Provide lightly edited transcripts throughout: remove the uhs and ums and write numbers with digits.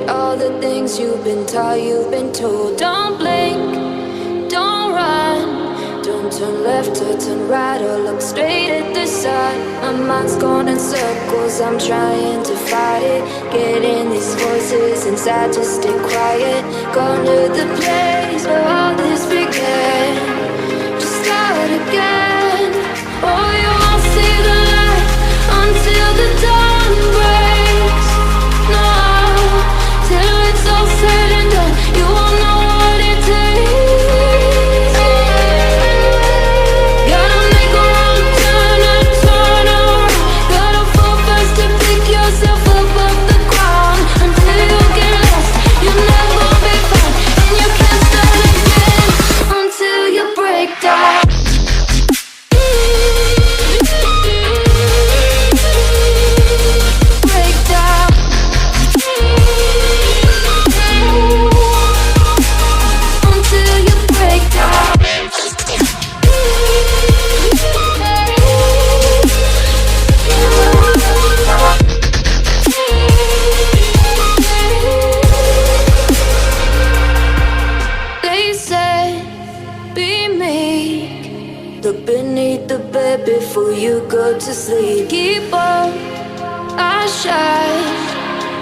all the things you've been taught, you've been told. Don't blink, don't run, don't turn left or turn right or look straight at the sun. My mind's going in circles, I'm trying to fight it. Getting these voices inside to stay quiet. Going to the place where all this began. Just start again. Oh, you won't see the light until the dawn breaks. No, till it's all said and done, you won't know what it takes. Gotta make a wrong turn and turn around. Gotta fall fast to pick yourself up off the ground. Until you get lost, you'll never be found, and you can't start again until you break down. Look beneath the bed before you go to sleep. Keep on, I shine.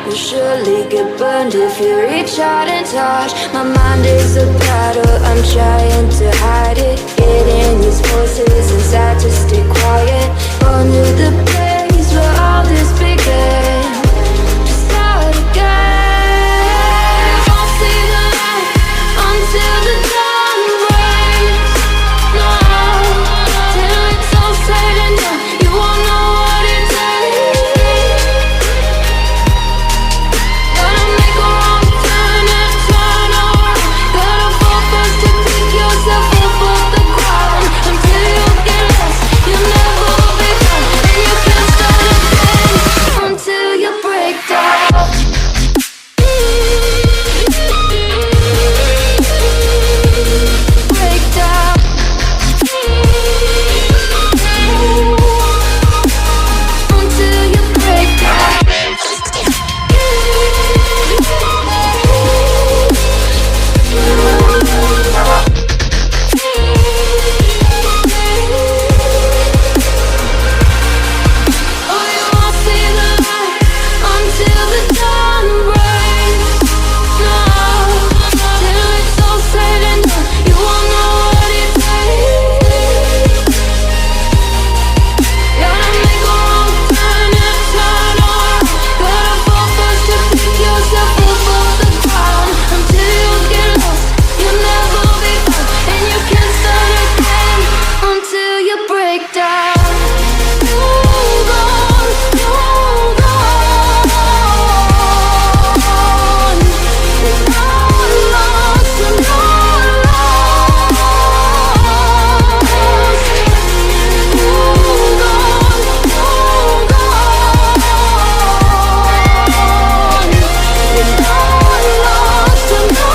You'll surely get burned if you reach out and touch. My mind is a battle, I'm trying to hide it. Getting these voices inside to stay quiet. Going to the place where all this began. Just start again. You won't see the light until the dawn breaks. No, till it's all said and done, you won't know what it takes. Gotta make a wrong turn and turn around. Gotta fall fast to pick yourself up off the ground. Until you get lost, you'll never be found, and you can't start again until you break down. Break down. Until you break down. Oh, you won't see the light until the dawn breaks. No, till it's all said and done, you won't know what it takes. Gotta make a wrong turn and turn around. Gotta fall fast to pick yourself up off the ground. Until you get lost, you'll never be found, and you can't start again until you break down. Hold on, hold on. It's not lost, I'm not lost. Hold on, hold on. It's not lost, I'm not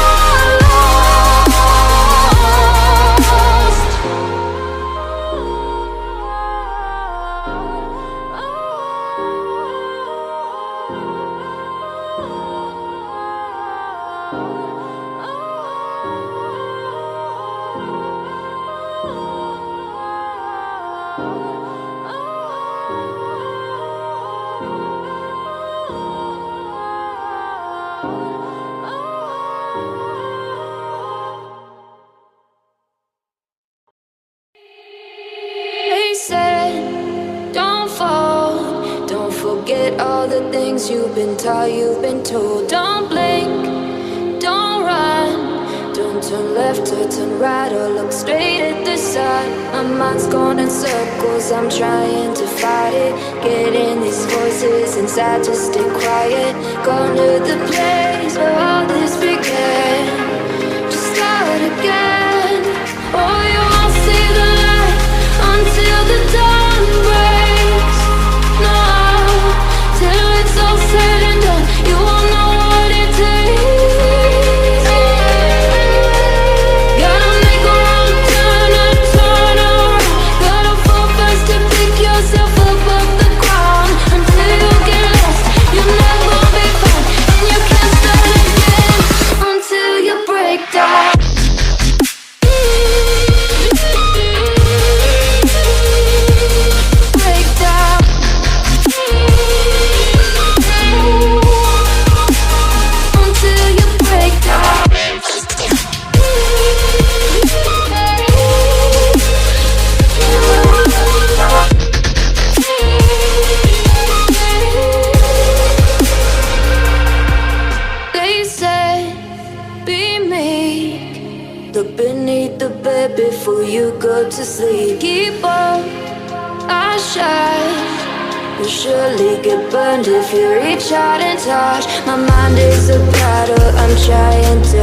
They said, don't fall, don't forget all the things you've been taught, you've been told. Don't blink, don't run, don't turn left or turn right or look straight at the sun. My mind's going in circles, I'm trying to fight it. Getting these voices inside to stay quiet. Going to the place where all this began. Just start again. Oh, you won't see the light until the dawn breaks. No, till it's all said and done, you won't know what it takes. Gotta make a wrong turn and turn around. Gotta fall fast to pick yourself up off the ground. Until you get lost, you'll never be found, and you can't start Look beneath the bed before you go to sleep. Keep on, I shine. You'll surely get burned if you reach out and touch. My mind is a battle, I'm trying to